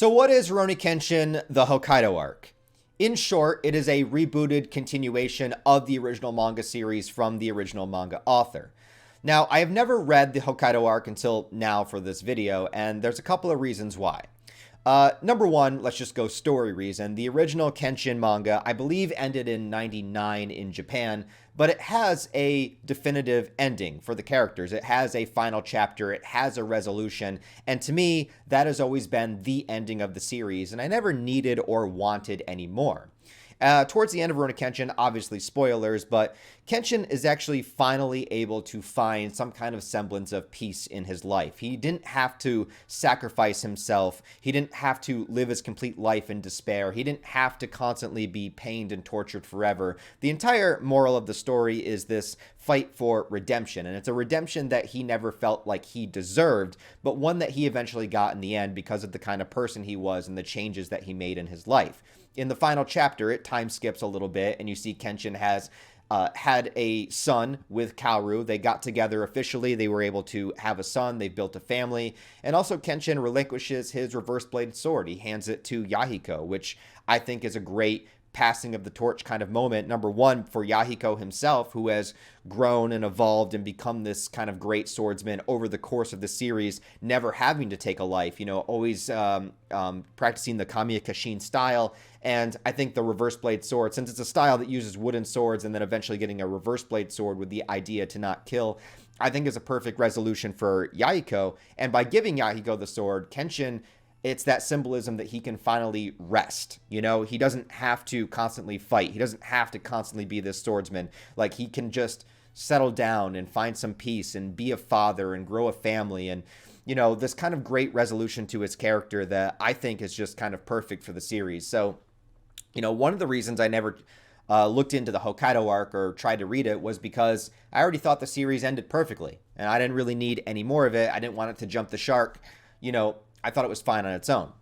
So what is Rurouni Kenshin, the Hokkaido Arc? In short, it is a rebooted continuation of the original manga series from the original manga author. Now, I have never read the Hokkaido Arc until now for this video, and there's a couple of reasons why. Number one, let's just go story reason. The original Kenshin manga, I believe, ended in 99 in Japan, but it has a definitive ending for the characters. It has a final chapter, it has a resolution, and to me, that has always been the ending of the series, and I never needed or wanted any more. Towards the end of Rurouni Kenshin, obviously spoilers, but Kenshin is actually finally able to find some kind of semblance of peace in his life. He didn't have to sacrifice himself. He didn't have to live his complete life in despair. He didn't have to constantly be pained and tortured forever. The entire moral of the story is this fight for redemption, and it's a redemption that he never felt like he deserved, but one that he eventually got in the end because of the kind of person he was and the changes that he made in his life. In the final chapter, it time skips a little bit, and you see Kenshin has had a son with Kaoru. They got together officially. They were able to have a son. They built a family. And also Kenshin relinquishes his reverse-bladed sword. He hands it to Yahiko, which I think is a great passing of the torch kind of moment. Number one, for Yahiko himself, who has grown and evolved and become this kind of great swordsman over the course of the series, never having to take a life, always practicing the Kamiya Kashin style. And I think the reverse blade sword, since it's a style that uses wooden swords and then eventually getting a reverse blade sword with the idea to not kill, I think is a perfect resolution for Yahiko. And by giving Yahiko the sword, Kenshin, it's that symbolism that he can finally rest. He doesn't have to constantly fight. He doesn't have to constantly be this swordsman. Like, he can just settle down and find some peace and be a father and grow a family. And, this kind of great resolution to his character that I think is just kind of perfect for the series. So, one of the reasons I never looked into the Hokkaido arc or tried to read it was because I already thought the series ended perfectly. And I didn't really need any more of it. I didn't want it to jump the shark. I thought it was fine on its own.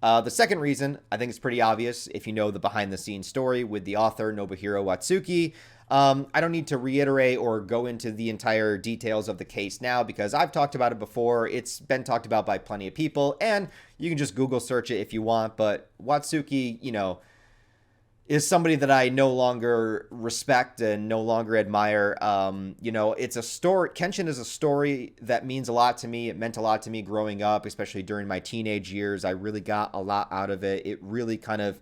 The second reason, I think it's pretty obvious if you know the behind-the-scenes story with the author, Nobuhiro Watsuki. I don't need to reiterate or go into the entire details of the case now because I've talked about it before. It's been talked about by plenty of people, and you can just Google search it if you want. But Watsuki, is somebody that I no longer respect and no longer admire. It's a story. Kenshin is a story that means a lot to me. It meant a lot to me growing up, especially during my teenage years. I really got a lot out of it. It really kind of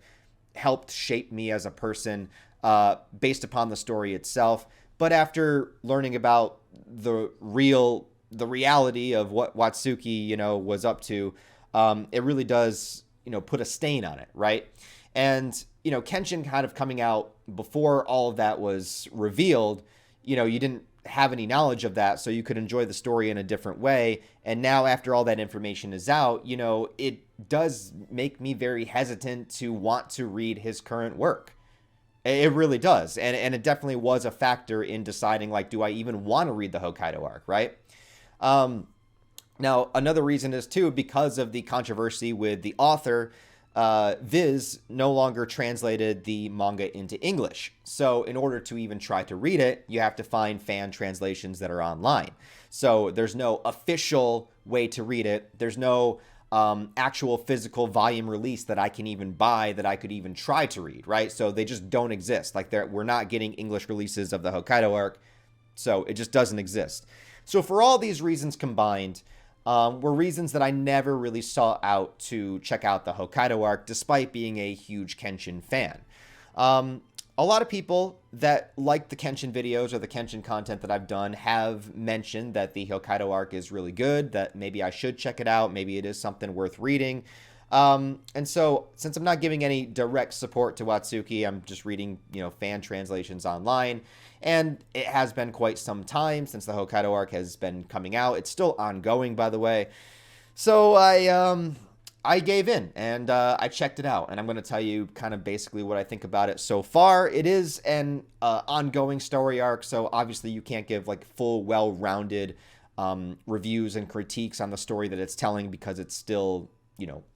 helped shape me as a person based upon the story itself. But after learning about the reality of what Watsuki, was up to, it really does, put a stain on it, right? And Kenshin kind of coming out before all of that was revealed, you didn't have any knowledge of that, so you could enjoy the story in a different way. And now after all that information is out, it does make me very hesitant to want to read his current work. It really does. And it definitely was a factor in deciding, like, do I even want to read the Hokkaido arc, right? Now, another reason is, too, because of the controversy with the author, Viz no longer translated the manga into English. So in order to even try to read it, you have to find fan translations that are online. So there's no official way to read it. There's no actual physical volume release that I can even buy that I could even try to read, right? So they just don't exist. Like, we're not getting English releases of the Hokkaido arc. So it just doesn't exist. So for all these reasons combined, were reasons that I never really sought out to check out the Hokkaido arc, despite being a huge Kenshin fan. A lot of people that like the Kenshin videos or the Kenshin content that I've done have mentioned that the Hokkaido arc is really good, that maybe I should check it out, maybe it is something worth reading. And so, since I'm not giving any direct support to Watsuki, I'm just reading, fan translations online. And it has been quite some time since the Hokkaido arc has been coming out. It's still ongoing, by the way. So I gave in and I checked it out. And I'm going to tell you kind of basically what I think about it so far. It is an ongoing story arc, so obviously you can't give like full, well-rounded reviews and critiques on the story that it's telling because it's still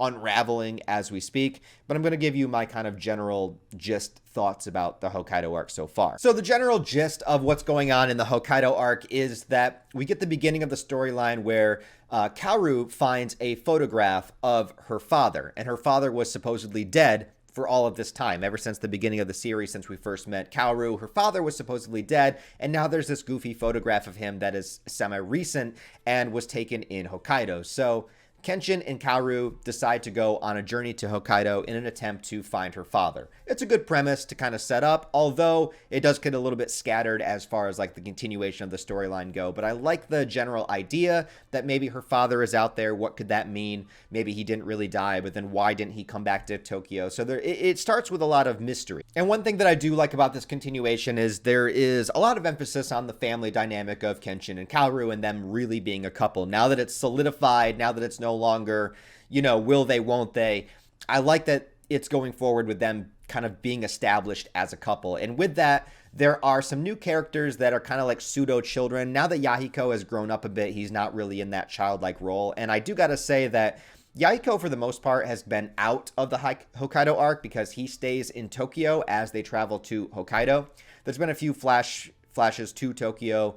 unraveling as we speak, but I'm going to give you my kind of general gist thoughts about the Hokkaido arc so far. So the general gist of what's going on in the Hokkaido arc is that we get the beginning of the storyline where Kaoru finds a photograph of her father, and her father was supposedly dead for all of this time. Ever since the beginning of the series, since we first met Kaoru, her father was supposedly dead, and now there's this goofy photograph of him that is semi-recent and was taken in Hokkaido. So Kenshin and Kaoru decide to go on a journey to Hokkaido in an attempt to find her father. It's a good premise to kind of set up, although it does get a little bit scattered as far as like the continuation of the storyline go. But I like the general idea that maybe her father is out there. What could that mean? Maybe he didn't really die, but then why didn't he come back to Tokyo? So it starts with a lot of mystery. And one thing that I do like about this continuation is there is a lot of emphasis on the family dynamic of Kenshin and Kaoru and them really being a couple. Now that it's solidified, now that it's no longer, will they, won't they? I like that it's going forward with them kind of being established as a couple. And with that, there are some new characters that are kind of like pseudo children. Now that Yahiko has grown up a bit, he's not really in that childlike role. And I do got to say that Yahiko, for the most part, has been out of the Hokkaido arc because he stays in Tokyo as they travel to Hokkaido. There's been a few flashes to Tokyo,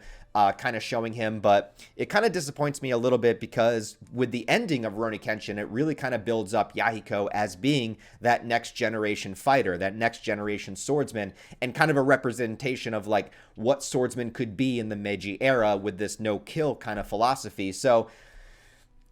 kind of showing him, but it kind of disappoints me a little bit because with the ending of Rurouni Kenshin, it really kind of builds up Yahiko as being that next generation fighter, that next generation swordsman, and kind of a representation of like what swordsman could be in the Meiji era with this no-kill kind of philosophy. So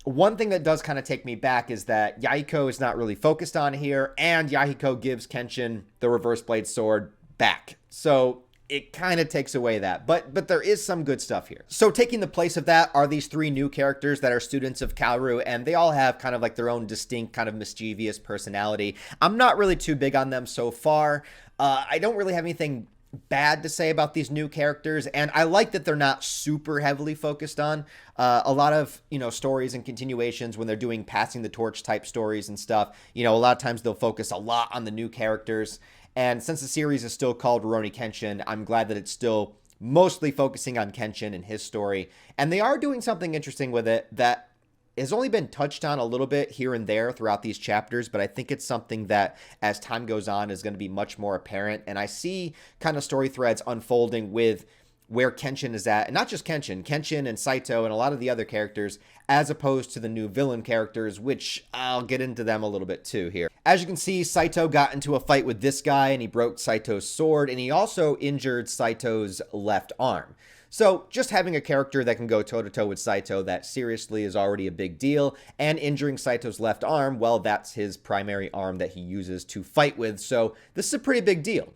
one thing that does kind of take me back is that Yahiko is not really focused on here, and Yahiko gives Kenshin the reverse blade sword back. So it kind of takes away that, but there is some good stuff here. So taking the place of that are these three new characters that are students of Kaoru, and they all have kind of like their own distinct kind of mischievous personality. I'm not really too big on them so far. I don't really have anything bad to say about these new characters, and I like that they're not super heavily focused on a lot of stories and continuations. When they're doing passing the torch type stories and stuff, a lot of times they'll focus a lot on the new characters. And since the series is still called Rurouni Kenshin, I'm glad that it's still mostly focusing on Kenshin and his story. And they are doing something interesting with it that has only been touched on a little bit here and there throughout these chapters, but I think it's something that as time goes on is going to be much more apparent. And I see kind of story threads unfolding with where Kenshin is at, and not just Kenshin and Saito and a lot of the other characters, as opposed to the new villain characters, which I'll get into them a little bit too here. As you can see, Saito got into a fight with this guy, and he broke Saito's sword, and he also injured Saito's left arm. So just having a character that can go toe-to-toe with Saito, that seriously is already a big deal, and injuring Saito's left arm, well, that's his primary arm that he uses to fight with, so this is a pretty big deal.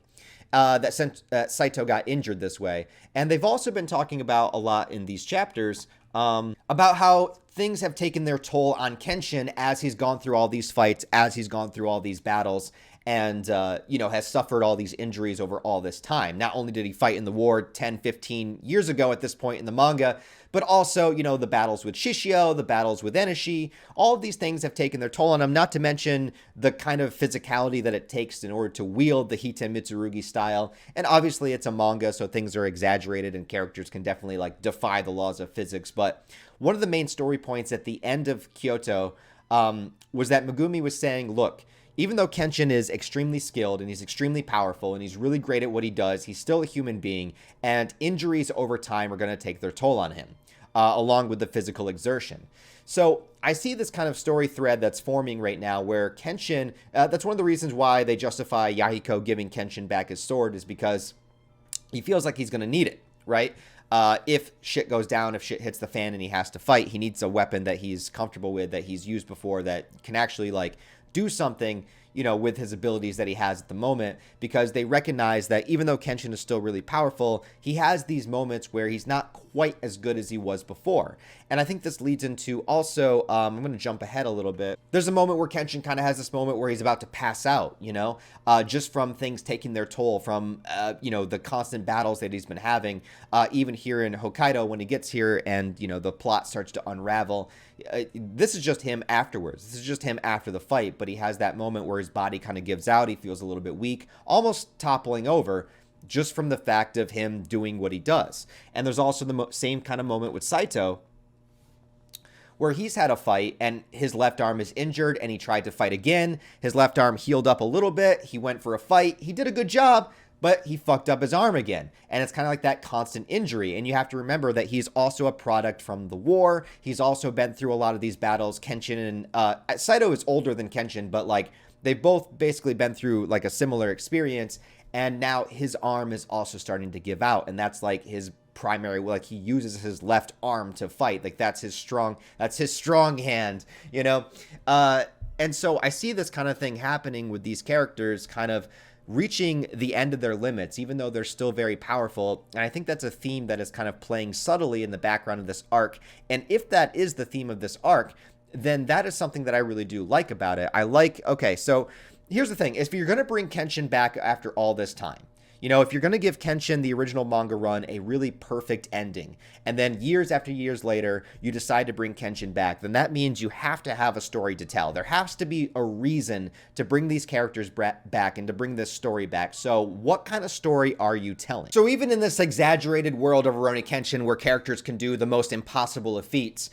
That Saito got injured this way. And they've also been talking about a lot in these chapters about how things have taken their toll on Kenshin as he's gone through all these fights, as he's gone through all these battles, and, has suffered all these injuries over all this time. Not only did he fight in the war 10, 15 years ago at this point in the manga, but also, the battles with Shishio, the battles with Enishi, all of these things have taken their toll on him, not to mention the kind of physicality that it takes in order to wield the Hiten Mitsurugi style. And obviously it's a manga, so things are exaggerated and characters can definitely defy the laws of physics. But one of the main story points at the end of Kyoto was that Megumi was saying, look, even though Kenshin is extremely skilled and he's extremely powerful and he's really great at what he does, he's still a human being, and injuries over time are going to take their toll on him, along with the physical exertion. So I see this kind of story thread that's forming right now where Kenshin, that's one of the reasons why they justify Yahiko giving Kenshin back his sword, is because he feels like he's going to need it, right? If shit goes down, if shit hits the fan and he has to fight, he needs a weapon that he's comfortable with, that he's used before, that can actually do something, with his abilities that he has at the moment, because they recognize that even though Kenshin is still really powerful, he has these moments where he's not quite as good as he was before. And I think this leads into also, I'm going to jump ahead a little bit. There's a moment where Kenshin kind of has this moment where he's about to pass out, just from things taking their toll, from, the constant battles that he's been having, even here in Hokkaido when he gets here and, the plot starts to unravel. This is just him afterwards. This is just him after the fight, but he has that moment where his body kind of gives out. He feels a little bit weak, almost toppling over, just from the fact of him doing what he does. And there's also the same kind of moment with Saito, where he's had a fight and his left arm is injured and he tried to fight again. His left arm healed up a little bit. He went for a fight. He did a good job, but he fucked up his arm again. And it's kind of like that constant injury. And you have to remember that he's also a product from the war. He's also been through a lot of these battles. Kenshin and Saito is older than Kenshin, but like they've both basically been through like a similar experience. And now his arm is also starting to give out. And that's like his primary, like he uses his left arm to fight. Like that's his strong hand, you know? And so I see this kind of thing happening with these characters kind of reaching the end of their limits, even though they're still very powerful. And I think that's a theme that is kind of playing subtly in the background of this arc. And if that is the theme of this arc, then that is something that I really do like about it. I like, okay, so here's the thing. If you're going to bring Kenshin back after all this time, you know, if you're going to give Kenshin, the original manga run, a really perfect ending, and then years after years later, you decide to bring Kenshin back, then that means you have to have a story to tell. There has to be a reason to bring these characters back and to bring this story back. So what kind of story are you telling? So even in this exaggerated world of Rurouni Kenshin where characters can do the most impossible of feats,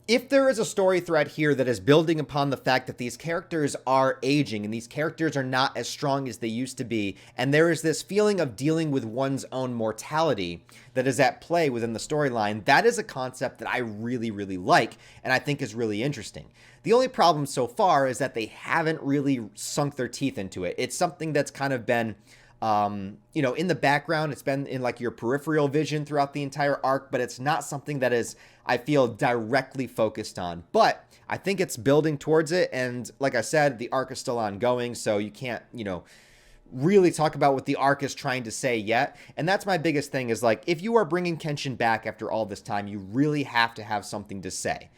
if there is a story thread here that is building upon the fact that these characters are aging and these characters are not as strong as they used to be, and there is this feeling of dealing with one's own mortality that is at play within the storyline, that is a concept that I really, really like and I think is really interesting. The only problem so far is that they haven't really sunk their teeth into it. It's something that's kind of been you know, in the background. It's been in like your peripheral vision throughout the entire arc, but it's not something that is, I feel, directly focused on. But I think it's building towards it. And like I said, the arc is still ongoing, so you can't, you know, really talk about what the arc is trying to say yet. And that's my biggest thing is like, if you are bringing Kenshin back after all this time, you really have to have something to say.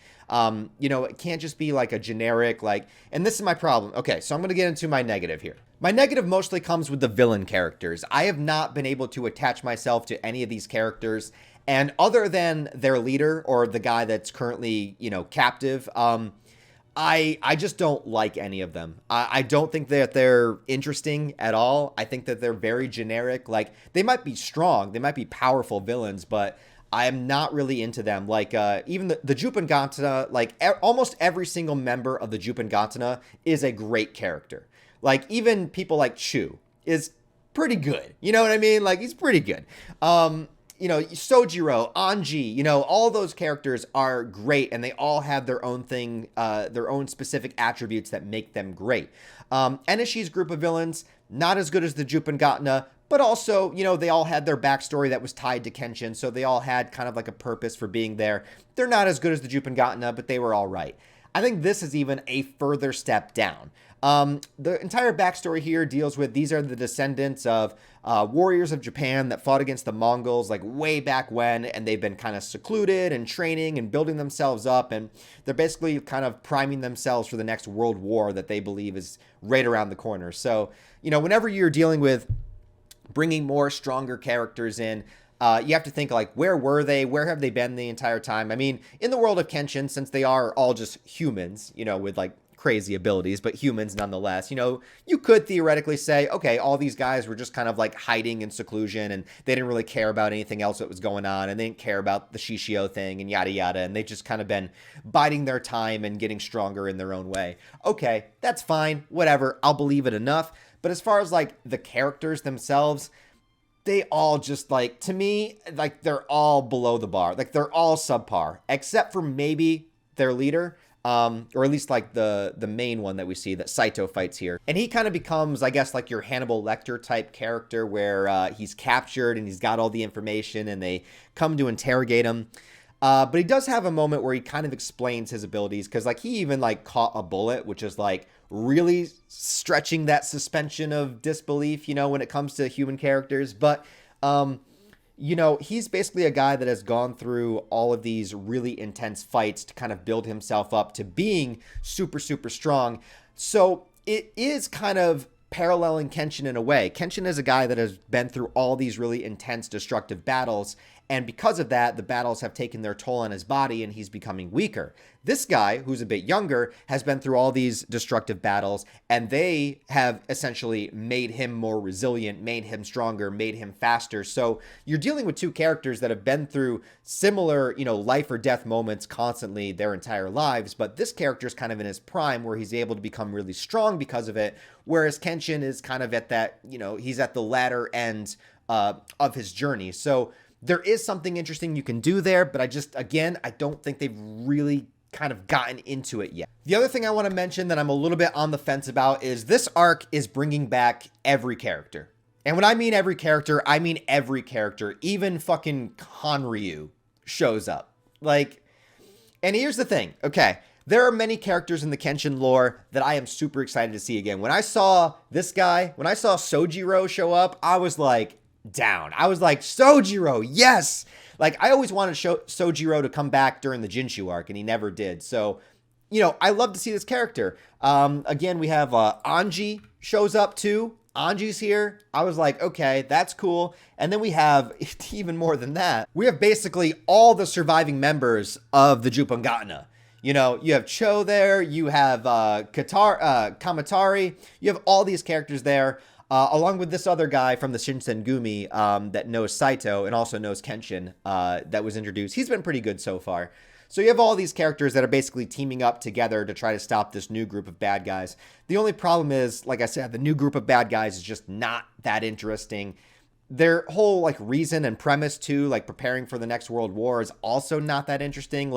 You know, it can't just be like a generic, like, and this is my problem. Okay, so I'm going to get into my negative here. My negative mostly comes with the villain characters. I have not been able to attach myself to any of these characters. And other than their leader or the guy that's currently, you know, captive, I just don't like any of them. I don't think that they're interesting at all. I think that they're very generic. Like, they might be strong, they might be powerful villains, but I am not really into them. Like, even the Juppangantana, like, almost every single member of the Juppangantana is a great character. Like, even people like Chu is pretty good. You know what I mean? Like, he's pretty good. You know, Sojiro, Anji, you know, all those characters are great, and they all have their own thing, their own specific attributes that make them great. Enishi's group of villains, not as good as the Juppangantana, but also, you know, they all had their backstory that was tied to Kenshin, so they all had kind of like a purpose for being there. They're not as good as the Juppangantana, but they were all right. I think this is even a further step down. The entire backstory here deals with, these are the descendants of warriors of Japan that fought against the Mongols like way back when, and they've been kind of secluded and training and building themselves up, and they're basically kind of priming themselves for the next world war that they believe is right around the corner. So, you know, whenever you're dealing with bringing more stronger characters in, you have to think like, where were they? Where have they been the entire time? I mean, in the world of Kenshin, since they are all just humans, you know, with like crazy abilities, but humans nonetheless, you know, you could theoretically say, okay, all these guys were just kind of like hiding in seclusion and they didn't really care about anything else that was going on, and they didn't care about the Shishio thing and yada yada, and they just kind of been biding their time and getting stronger in their own way. Okay, that's fine, whatever, I'll believe it enough. But as far as like the characters themselves, they all just like, to me, like they're all below the bar. Like they're all subpar, except for maybe their leader, or at least like the main one that we see that Saito fights here. And he kind of becomes, I guess, like your Hannibal Lecter type character where he's captured and he's got all the information and they come to interrogate him. But he does have a moment where he kind of explains his abilities, because like he even like caught a bullet, which is like really stretching that suspension of disbelief, you know, when it comes to human characters. But you know, he's basically a guy that has gone through all of these really intense fights to kind of build himself up to being super, super strong. So it is kind of paralleling Kenshin in a way. Kenshin is a guy that has been through all these really intense, destructive battles, And because of that, the battles have taken their toll on his body and he's becoming weaker. This guy, who's a bit younger, has been through all these destructive battles, and they have essentially made him more resilient, made him stronger, made him faster. So you're dealing with two characters that have been through similar, life or death moments constantly their entire lives, but this character is kind of in his prime where he's able to become really strong because of it, whereas Kenshin is kind of at that, he's at the latter end of his journey. So there is something interesting you can do there, but I don't think they've really kind of gotten into it yet. The other thing I want to mention that I'm a little bit on the fence about is this arc is bringing back every character. And when I mean every character, I mean every character. Even fucking Hanryu shows up. And here's the thing. Okay, there are many characters in the Kenshin lore that I am super excited to see again. When I saw Sojiro show up, I was like, down. I was like, Sojiro, yes! I always wanted Sojiro to come back during the Jinshu arc, and he never did. So, I love to see this character. Again, we have Anji shows up too. Anji's here. I was like, okay, that's cool. And then we have, even more than that, we have basically all the surviving members of the Jupangatana. You have Cho there, you have Kamatari, you have all these characters there. Along with this other guy from the Shinsengumi that knows Saito and also knows Kenshin that was introduced. He's been pretty good so far. So you have all these characters that are basically teaming up together to try to stop this new group of bad guys. The only problem is, like I said, the new group of bad guys is just not that interesting. Their whole reason and premise too, preparing for the next world war, is also not that interesting.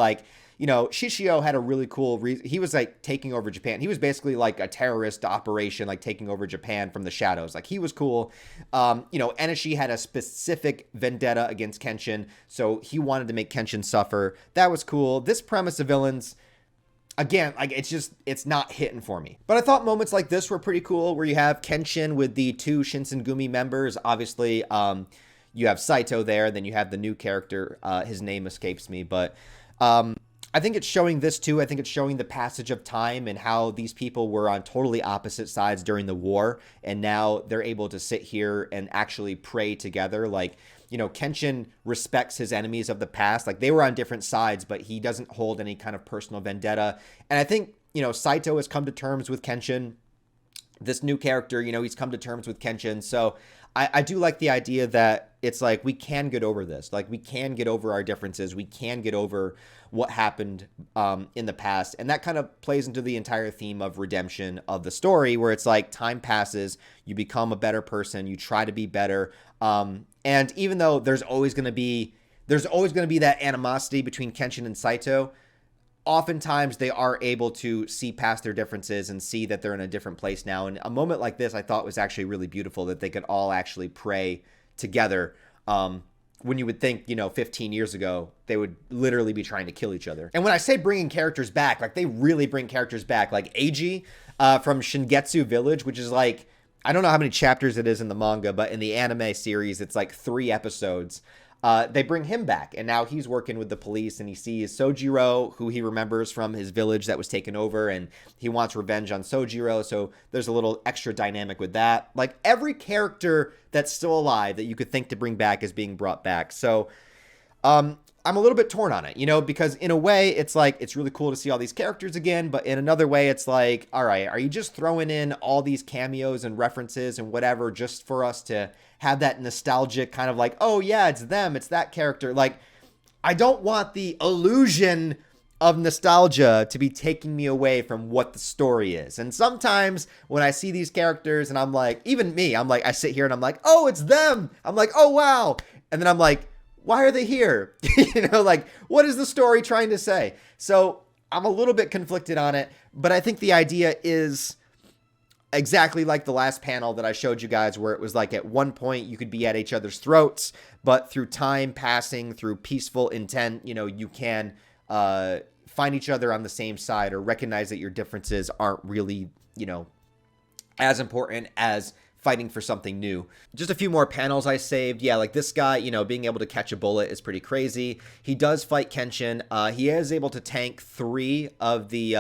Shishio had a really cool reason. He was taking over Japan. He was basically a terrorist operation, taking over Japan from the shadows. He was cool. Enishi had a specific vendetta against Kenshin, so he wanted to make Kenshin suffer. That was cool. This premise of villains, again, it's not hitting for me. But I thought moments like this were pretty cool, where you have Kenshin with the two Shinsengumi members. Obviously, you have Saito there, then you have the new character. His name escapes me, but I think it's showing this too. I think it's showing the passage of time and how these people were on totally opposite sides during the war, and now they're able to sit here and actually pray together. Kenshin respects his enemies of the past. They were on different sides, but he doesn't hold any kind of personal vendetta. And I think, Saito has come to terms with Kenshin. This new character, he's come to terms with Kenshin. So I do like the idea that it's we can get over this. We can get over our differences. We can get over what happened in the past. And that kind of plays into the entire theme of redemption of the story, where it's time passes, you become a better person, you try to be better. And even though there's always going to be that animosity between Kenshin and Saito, oftentimes they are able to see past their differences and see that they're in a different place now. And a moment like this, I thought, was actually really beautiful, that they could all actually pray together. When you would think, 15 years ago, they would literally be trying to kill each other. And when I say bringing characters back, they really bring characters back. Eiji from Shingetsu Village, which is I don't know how many chapters it is in the manga, but in the anime series, it's 3 episodes. They bring him back, and now he's working with the police, and he sees Sojiro, who he remembers from his village that was taken over, and he wants revenge on Sojiro, so there's a little extra dynamic with that. Every character that's still alive that you could think to bring back is being brought back. So I'm a little bit torn on it, because in a way, it's it's really cool to see all these characters again, but in another way, it's all right, are you just throwing in all these cameos and references and whatever just for us to have that nostalgic kind of oh yeah, it's them, it's that character. I don't want the illusion of nostalgia to be taking me away from what the story is. And sometimes when I see these characters and I'm even me, I sit here and I'm oh, it's them. I'm oh, wow. And then I'm why are they here? What is the story trying to say? So I'm a little bit conflicted on it, but I think the idea is exactly like the last panel that I showed you guys, where it was at one point you could be at each other's throats, but through time passing, through peaceful intent, you can find each other on the same side, or recognize that your differences aren't really, as important as fighting for something new. Just a few more panels I saved. Yeah, this guy, being able to catch a bullet is pretty crazy. He does fight Kenshin. He is able to tank 3 of the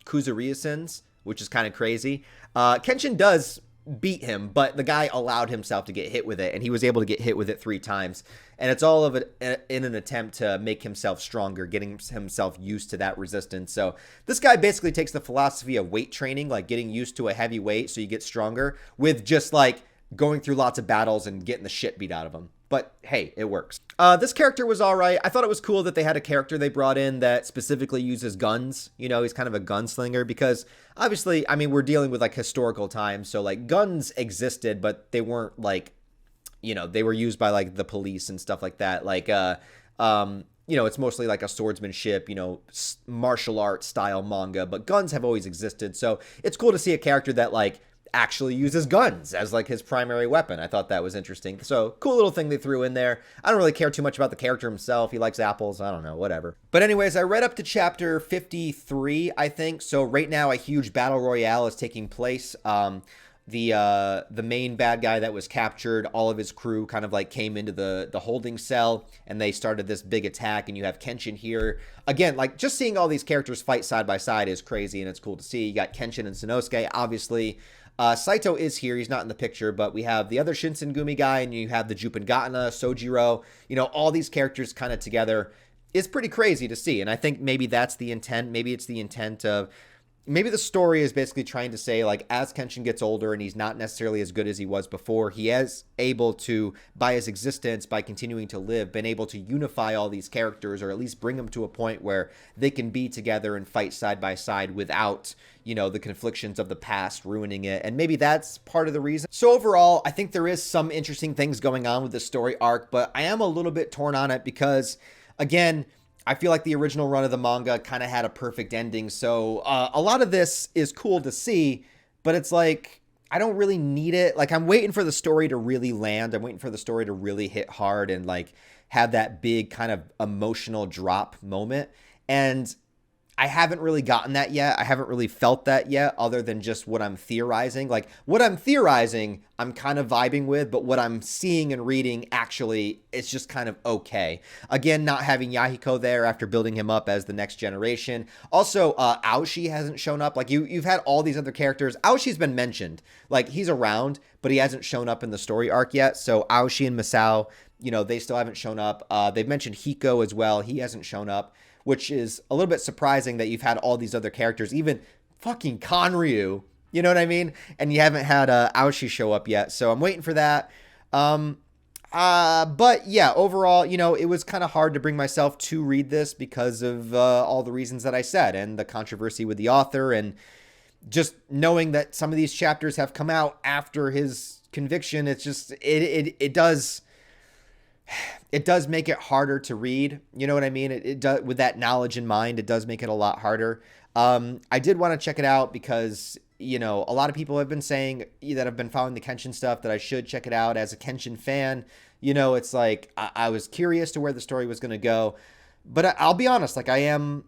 Kuzuriasins, which is kind of crazy. Kenshin does beat him, but the guy allowed himself to get hit with it, and he was able to get hit with it 3 times. And it's all of it in an attempt to make himself stronger, getting himself used to that resistance. So this guy basically takes the philosophy of weight training, like getting used to a heavy weight so you get stronger, with just like going through lots of battles and getting the shit beat out of him. But hey, it works. This character was all right. I thought it was cool that they had a character they brought in that specifically uses guns. You know, he's kind of a gunslinger because obviously, I mean, we're dealing with like historical times. So like guns existed, but they weren't like, you know, they were used by like the police and stuff like that. Like, you know, it's mostly like a swordsmanship, you know, martial arts style manga, but guns have always existed. So it's cool to see a character that like actually uses guns as like his primary weapon. I thought that was interesting. So cool little thing they threw in there. I don't really care too much about the character himself. He likes apples. I don't know, whatever. But anyways, I read up to chapter 53, I think. So right now a huge battle royale is taking place. The main bad guy that was captured, all of his crew kind of like came into the holding cell and they started this big attack, and you have Kenshin here. Again, like just seeing all these characters fight side by side is crazy and it's cool to see. You got Kenshin and Sanosuke, obviously. Saito is here. He's not in the picture, but we have the other Shinsengumi guy, and you have the Jupengatana, Sojiro. You know, all these characters kind of together is pretty crazy to see. And I think maybe that's the intent. Maybe it's the intent of, maybe the story is basically trying to say, like, as Kenshin gets older and he's not necessarily as good as he was before, he is able to, by his existence, by continuing to live, been able to unify all these characters, or at least bring them to a point where they can be together and fight side by side without, you know, the conflictions of the past ruining it. And maybe that's part of the reason. So overall, I think there is some interesting things going on with the story arc, but I am a little bit torn on it because, again, I feel like the original run of the manga kind of had a perfect ending. So a lot of this is cool to see, but it's like, I don't really need it. Like, I'm waiting for the story to really land. I'm waiting for the story to really hit hard and like have that big kind of emotional drop moment. And I haven't really gotten that yet. I haven't really felt that yet, other than just what I'm theorizing. Like, what I'm theorizing, I'm kind of vibing with, but what I'm seeing and reading, actually, it's just kind of okay. Again, not having Yahiko there after building him up as the next generation. Also, Aoshi hasn't shown up. Like, you've had all these other characters. Aoshi's been mentioned. Like, he's around, but he hasn't shown up in the story arc yet. So Aoshi and Masao, you know, they still haven't shown up. They've mentioned Hiko as well. He hasn't shown up, which is a little bit surprising that you've had all these other characters, even fucking Kanryu, you know what I mean? And you haven't had Aoshi show up yet, so I'm waiting for that. But yeah, overall, you know, it was kind of hard to bring myself to read this because of all the reasons that I said, and the controversy with the author, and just knowing that some of these chapters have come out after his conviction. It's just, it does make it harder to read. You know what I mean? It does, with that knowledge in mind, it does make it a lot harder. I did want to check it out because, you know, a lot of people have been saying that have been following the Kenshin stuff that I should check it out. As a Kenshin fan, you know, it's like, I was curious to where the story was going to go, but I'll be honest, like I'm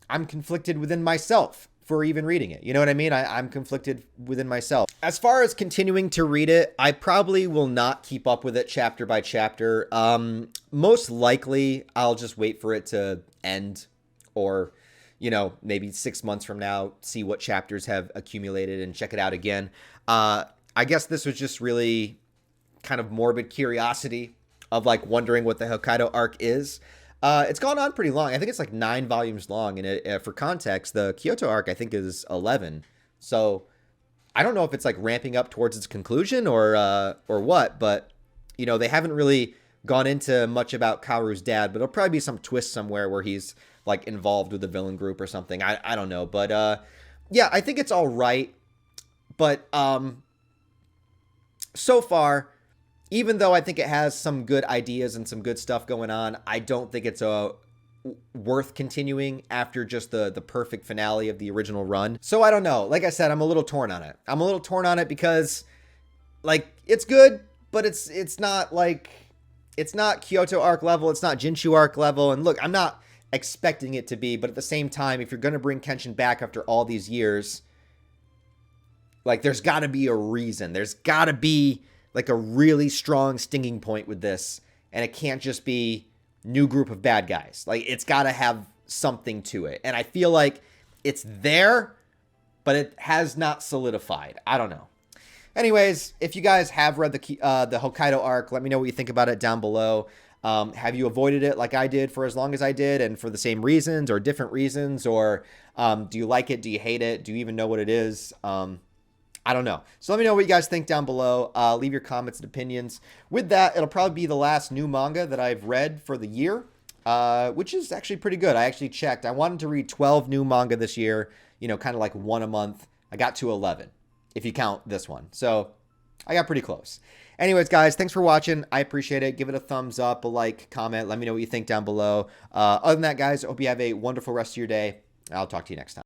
conflicted within myself for even reading it. You know what I mean? I'm conflicted within myself. As far as continuing to read it, I probably will not keep up with it chapter by chapter. Most likely, I'll just wait for it to end, or, you know, maybe 6 months from now, see what chapters have accumulated and check it out again. I guess this was just really kind of morbid curiosity of like wondering what the Hokkaido arc is. It's gone on pretty long. I think it's like 9 volumes long. And for context, the Kyoto arc, I think, is 11. So I don't know if it's like ramping up towards its conclusion or what, but, you know, they haven't really gone into much about Kaoru's dad, but it'll probably be some twist somewhere where he's like involved with the villain group or something. I don't know. But yeah, I think it's all right. But so far, even though I think it has some good ideas and some good stuff going on, I don't think it's worth continuing after just the perfect finale of the original run. So I don't know. Like I said, I'm a little torn on it. I'm a little torn on it because, like, it's good, but it's not like, it's not Kyoto arc level. It's not Jinshu arc level. And look, I'm not expecting it to be, but at the same time, if you're going to bring Kenshin back after all these years, like, there's got to be a reason. There's got to be like a really strong stinging point with this, and it can't just be new group of bad guys. Like, it's got to have something to it, and I feel like it's there, but it has not solidified. I don't know. Anyways, if you guys have read the Hokkaido arc, let me know what you think about it down below. Have you avoided it like I did for as long as I did, and for the same reasons or different reasons? Or do you like it? Do you hate it? Do you even know what it is? I don't know. So let me know what you guys think down below. Leave your comments and opinions. With that, it'll probably be the last new manga that I've read for the year, which is actually pretty good. I actually checked. I wanted to read 12 new manga this year, kind of like one a month. I got to 11, if you count this one. So I got pretty close. Anyways, guys, thanks for watching. I appreciate it. Give it a thumbs up, a like, comment. Let me know what you think down below. Other than that, guys, I hope you have a wonderful rest of your day. I'll talk to you next time.